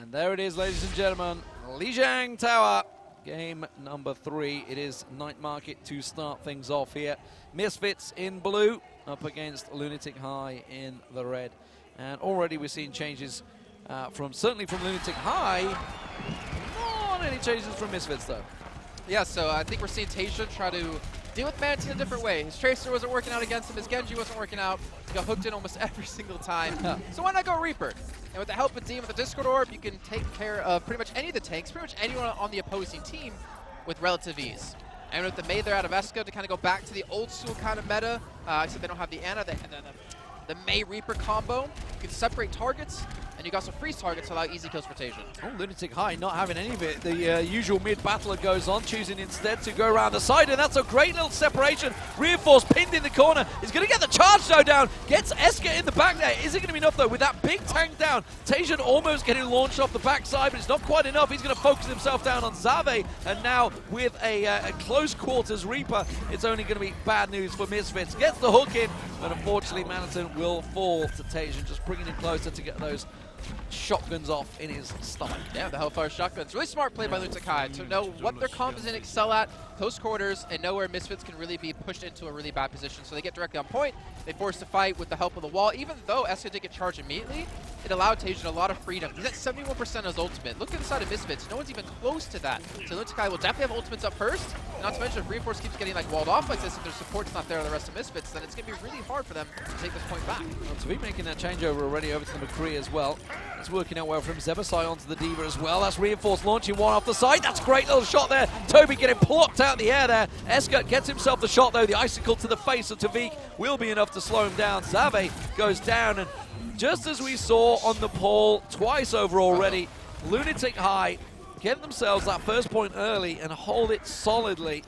And there it is, ladies and gentlemen, Lijiang Tower, game number 3. It is Night Market to start things off here. Misfits in blue up against Lunatic High in the red. And already we're seeing changes certainly from Lunatic High. Not any changes from Misfits though. Yeah, so I think we're seeing Tasia try to deal with Mantis in a different way. His Tracer wasn't working out against him, his Gyeonggi wasn't working out. He got hooked in almost every single time. So why not go Reaper? And with the help of Dean with the Discord Orb, you can take care of pretty much any of the tanks, pretty much anyone on the opposing team with relative ease. And with the Mei there out of Eska to kind of go back to the old school kind of meta, except they don't have the Ana, the Mei Reaper combo. You can separate targets, and you got some freeze targets to allow easy kills for Tasia. Oh, Lunatic High not having any of it. The usual mid-battler goes on, choosing instead to go around the side, and that's a great little separation. Reinforced, pinned in the corner. He's going to get the charge though down. Gets Eska in the back there. Is it going to be enough though? With that big tank down, Tasia almost getting launched off the backside, but it's not quite enough. He's going to focus himself down on Zave, and now with a close quarters Reaper, it's only going to be bad news for Misfits. Gets the hook in, but unfortunately Maniton will fall to Tasia, just bringing him closer to get those shotguns off in his stomach. Yeah, the Hellfire shotguns. Really smart play by Lunatic High to know what their comp is in excel at, close quarters, and know where Misfits can really be pushed into a really bad position. So they get directly on point. They force the fight with the help of the wall. Even though Eska did get charged immediately, it allowed Tasia a lot of freedom. He's at 71% of his ultimate. Look at the side of Misfits. No one's even close to that. So Lunatic High will definitely have ultimates up first. And not to mention, if Reinforce keeps getting like walled off like this, if their support's not there on the rest of Misfits, then it's going to be really hard for them to take this point back. Well, Tavik making that changeover already over to the McCree as well. It's working out well from Zebasai onto the Diva as well. That's Reinforced launching one off the side. That's a great little shot there. Toby getting plopped out the air there. Eska gets himself the shot though. The icicle to the face of Tavik will be enough to slow him down. Zave goes down, and just as we saw on the poll twice over already, Lunatic High get themselves that first point early and hold it solidly.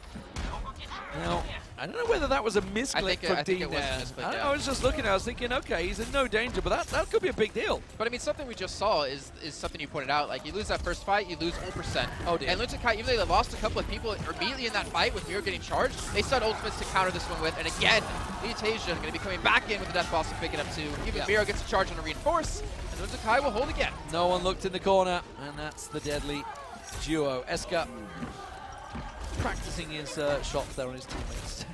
Now, I don't know whether that was a misclick for Dean there. I was just looking, I was thinking, okay, he's in no danger, but that could be a big deal. But I mean, something we just saw is something you pointed out. Like, you lose that first fight, you lose 1%. Oh, dear. And Lunatic High, even though they lost a couple of people immediately in that fight with Miro getting charged, they set ultimates to counter this one with. And again, Tasia going to be coming back in with the Death Boss to pick it up too. Even Miro gets a charge on a Reinforce, and Lunatic High will hold again. No one looked in the corner, and that's the deadly duo. Eska practicing his shots there on his teammates.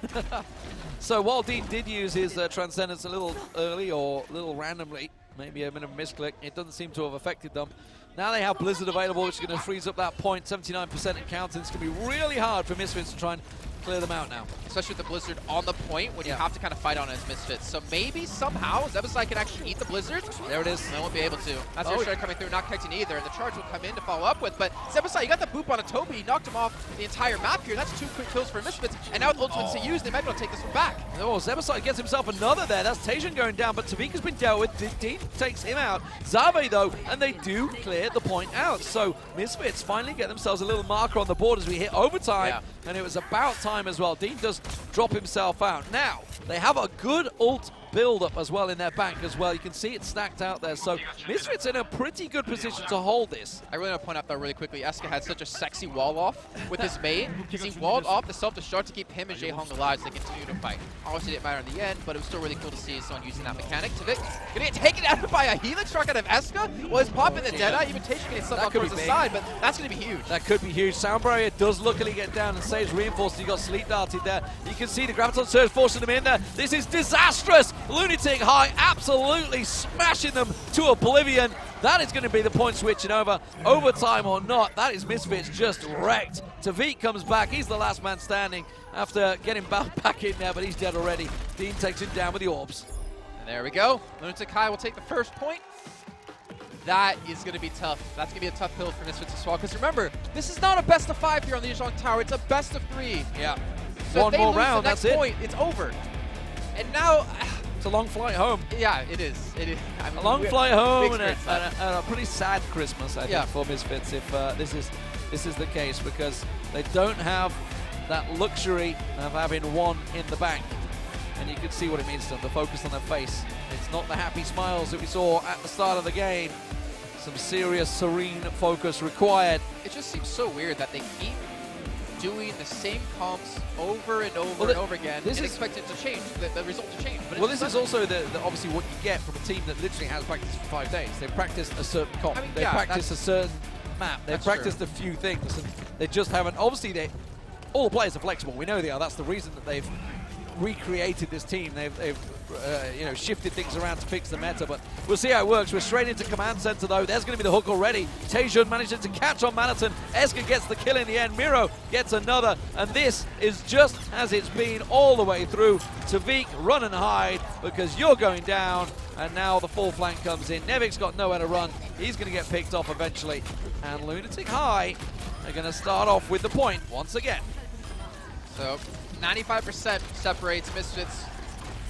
So while Dean did use his Transcendence a little early or a little randomly, maybe a bit of a misclick, it doesn't seem to have affected them. Now they have Blizzard available, which is going to freeze up that point, 79% and counting. It's going to be really hard for Misfits to try and clear them out now. Especially with the Blizzard on the point when you have to kind of fight on it as Misfits. So maybe somehow Zebasai can actually eat the Blizzard. There it is. They won't be able to. That's your strike coming through, not connecting either, and the charge will come in to follow up with. But Zebasai, you got the boop on a Toby. He knocked him off the entire map here. That's 2 quick kills for Misfits. And now with ultimates to use, they might be able to take this one back. Oh, Zebasai gets himself another there. That's Tasia going down, but Tavik has been dealt with. Dean takes him out. Zave, though, and they do clear the point out. So Misfits finally get themselves a little marker on the board as we hit overtime, and it was about time as well. Dean does drop himself out. Now, they have a good ult build-up as well in their bank as well. You can see it stacked out there. So Misfits in a pretty good position to hold this. I really want to point out though really quickly, Eska had such a sexy wall off with his mate because he walled off the self-destruct to keep him and Jae Hong alive so they continue to fight. Obviously it didn't matter in the end, but it was still really cool to see someone using that mechanic. Tavik gonna get taken out by a Helix struck out of Eska. Well, he's popping the Deadeye, even Tasia getting stuff off towards the side, but that's gonna be huge. That could be huge. Sound Barrier does luckily get down and saves Reinforced. He got sleep darted there. You can see the Graviton Surge forcing them in there. This is disastrous. Lunatic High absolutely smashing them to oblivion. That is going to be the point switching over. Overtime or not, that is Misfits just wrecked. Tavik comes back. He's the last man standing after getting back in there, but he's dead already. Dean takes him down with the orbs. And there we go. Lunatic High will take the first point. That is going to be tough. That's going to be a tough pill for Misfits to swallow. Because remember, this is not a best of 5 here on the Lijiang Tower. It's a best of 3. Yeah. So one more round, that's it. Point, it's over. And now... It's a long flight home. Yeah, it is. It is. I mean, a long flight home and a pretty sad Christmas, I think, for Misfits if this is the case, because they don't have that luxury of having one in the bank. And you can see what it means to them, the focus on their face. It's not the happy smiles that we saw at the start of the game. Some serious, serene focus required. It just seems so weird that they keep doing the same comps over and over and over again and expect it to change, the result to change. But this is also obviously what you get from a team that literally has practiced for 5 days. They've practiced a certain comp. They practiced a certain map. They've practiced a few things, and they just haven't. Obviously, all the players are flexible. We know they are. That's the reason that they've recreated this team. They've shifted things around to fix the meta, but we'll see how it works. We're straight into command center though. There's going to be the hook already. Taejun manages to catch on Manhattan. Esker gets the kill in the end. Miro gets another, and this is just as it's been all the way through. Tavik, run and hide because you're going down, and now the full flank comes in. Nevik's got nowhere to run. He's going to get picked off eventually, and Lunatic High are going to start off with the point once again. So 95% separates Misfits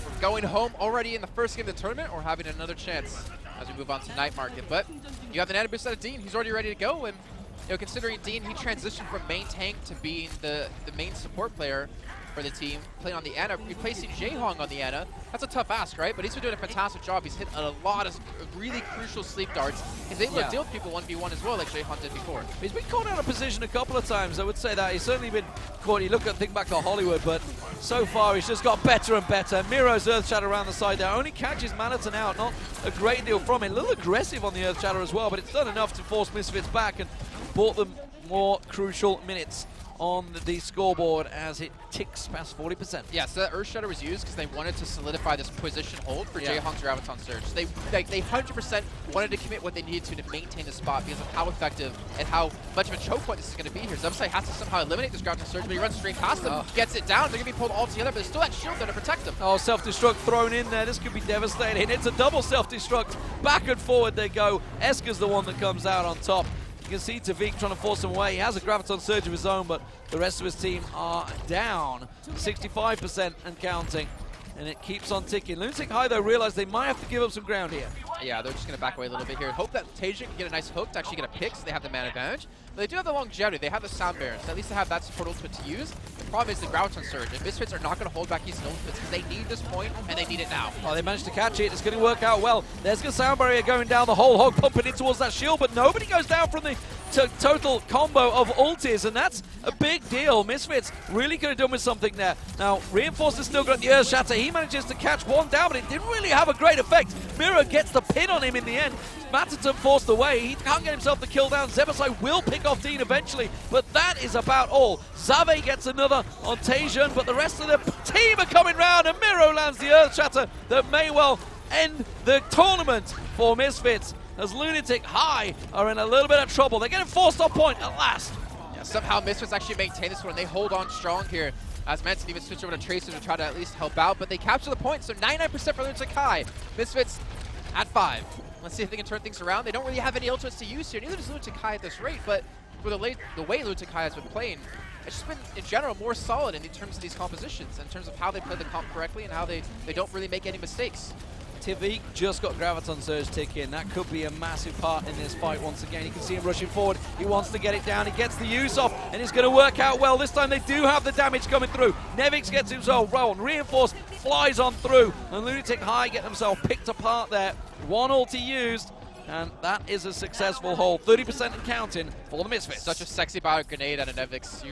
from going home already in the first game of the tournament or having another chance as we move on to Night Market. But you have the nano boost out of Dean. He's already ready to go. And considering Dean, he transitioned from main tank to being the main support player for the team, playing on the Ana, replacing Jaehong on the Ana. That's a tough ask, right? But he's been doing a fantastic job. He's hit a lot of really crucial sleep darts. He's able to deal with people 1v1 as well, like Jaehong did before. He's been caught out of position a couple of times, I would say that. He's certainly been caught. You think back to Hollywood, but so far he's just got better and better. Miro's Earth Shatter around the side there. Only catches Manhattan out. Not a great deal from it. A little aggressive on the Earth Shatter as well, but it's done enough to force Misfits back and bought them more crucial minutes on the scoreboard as it ticks past 40%. Yeah, so that Earth Shatter was used because they wanted to solidify this position hold for Jaehong's Graviton Surge. So they 100% wanted to commit what they needed to maintain the spot because of how effective and how much of a choke point this is going to be here. Zebasai has to somehow eliminate this Graviton Surge, but he runs straight past them, gets it down. They're going to be pulled all together, but there's still that shield there to protect them. Oh, self-destruct thrown in there. This could be devastating. It's a double self-destruct. Back and forward they go. Esker's the one that comes out on top. You can see Tavik trying to force him away. He has a Graviton Surge of his own, but the rest of his team are down 65% and counting, and it keeps on ticking. Lunatic High, though, realize they might have to give up some ground here. Yeah, they're just going to back away a little bit here. Hope that Taejun can get a nice hook to actually get a pick so they have the man advantage. But they do have the longevity. They have the Sound Barrier, so at least they have that support ultimate to use. The problem is the Graviton Surge, and Misfits are not going to hold back these ultimates because they need this point, and they need it now. Oh, they managed to catch it. It's going to work out well. There's the Sound Barrier going down the whole hog, pumping in towards that shield, but nobody goes down from the total combo of ultis, and that's a big deal. Misfits really could have done with something there. Now, Reinforcer's still got the Earth Shatter. He manages to catch one down, but it didn't really have a great effect. Miro gets the pin on him in the end. Matterton forced away. He can't get himself the kill down. Zebasai will pick off Dean eventually, but that is about all. Zave gets another on Taejun, but the rest of the team are coming round, and Miro lands the Earth Shatter that may well end the tournament for Misfits, as Lunatic High are in a little bit of trouble. They're getting forced off point at last. Yeah, somehow Misfits actually maintain this one. They hold on strong here. As Manson even switch over to Tracer to try to at least help out, but they capture the point, so 99% for Lunatic High. Misfits at 5. Let's see if they can turn things around. They don't really have any ultimates to use here. Neither does Lunatic High at this rate, but for the way Lunatic High has been playing, it's just been, in general, more solid in terms of these compositions, in terms of how they play the comp correctly and how they don't really make any mistakes. Tavik just got Graviton Surge ticking. That could be a massive part in this fight once again. You can see him rushing forward. He wants to get it down. He gets the use off, and it's going to work out well. This time they do have the damage coming through. Nevix gets himself rolled. Reinforce flies on through, and Lunatic High get themselves picked apart there. One ulti used, and that is a successful hold. 30% and counting for the Misfits. Such a sexy bio grenade out of Nevix.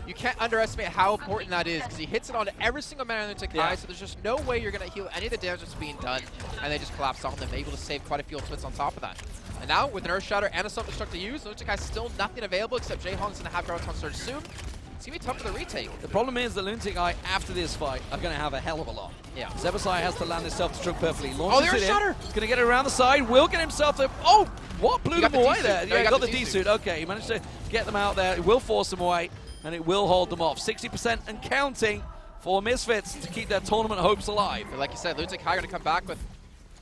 You can't underestimate how important that is, because he hits it on every single man on Lunatic High, so there's just no way you're going to heal any of the damage that's being done, and they just collapse on them, able to save quite a few ultimates on top of that. And now, with an Earth Shatter and a Self-Destruct to use, Lunatic High still nothing available except Jaehong's going to have Graviton Surge soon. It's going to be tough for the retake. The problem is that Lunatic High, after this fight, are going to have a hell of a lot. Yeah. Zebasai has to land his self-destruct perfectly. Oh, there's Shatter! He's going to get it around the side. Will get himself to... Oh, what blew them away there? No, yeah, he got the D-suit. Okay, he managed to get them out there. It will force them away, and it will hold them off. 60% and counting for Misfits to keep their tournament hopes alive. But like you said, Lunatic High are going to come back with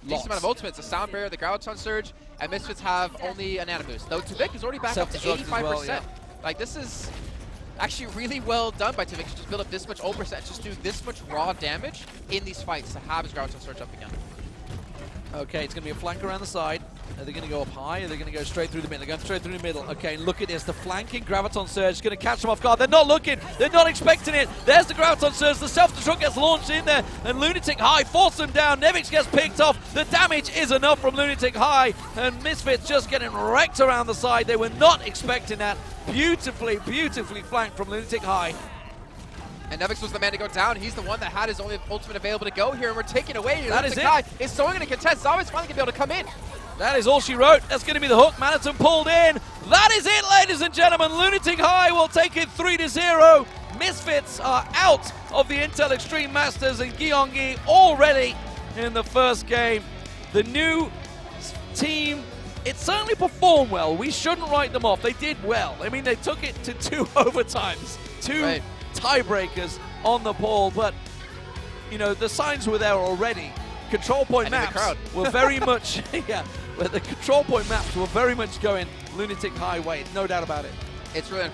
a decent amount of ultimates. A Sound Barrier, the Graviton Surge, and Misfits have only a Nano Boost. Though Tavik is already back up to 85%. Well, yeah. Like, this is actually really well done by Tavik to just build up this much ult percent, just do this much raw damage in these fights to have his Graviton Surge up again. Okay, it's going to be a flank around the side. Are they going to go up high? Are they going to go straight through the middle? They're going straight through the middle. Okay, look at this. The flanking Graviton Surge is going to catch them off guard. They're not looking. They're not expecting it. There's the Graviton Surge. The self-destruct gets launched in there, and Lunatic High forces them down. Nevix gets picked off. The damage is enough from Lunatic High, and Misfits just getting wrecked around the side. They were not expecting that. Beautifully, beautifully flanked from Lunatic High. And Nevix was the man to go down. He's the one that had his only ultimate available to go here, and we're taking away. That is it. Guy is so going to contest. Zawin's finally going to be able to come in. That is all she wrote. That's going to be the hook. Maniton pulled in. That is it, ladies and gentlemen. Lunatic High will take it 3-0. Misfits are out of the Intel Extreme Masters, and Gyeonggi already in the first game. The new team, it certainly performed well. We shouldn't write them off. They did well. I mean, they took it to 2 overtimes, 2 tiebreakers on the ball, but you know, the signs were there already. Control point maps were very much, but the control point maps were very much going Lunatic High way, no doubt about it. It's really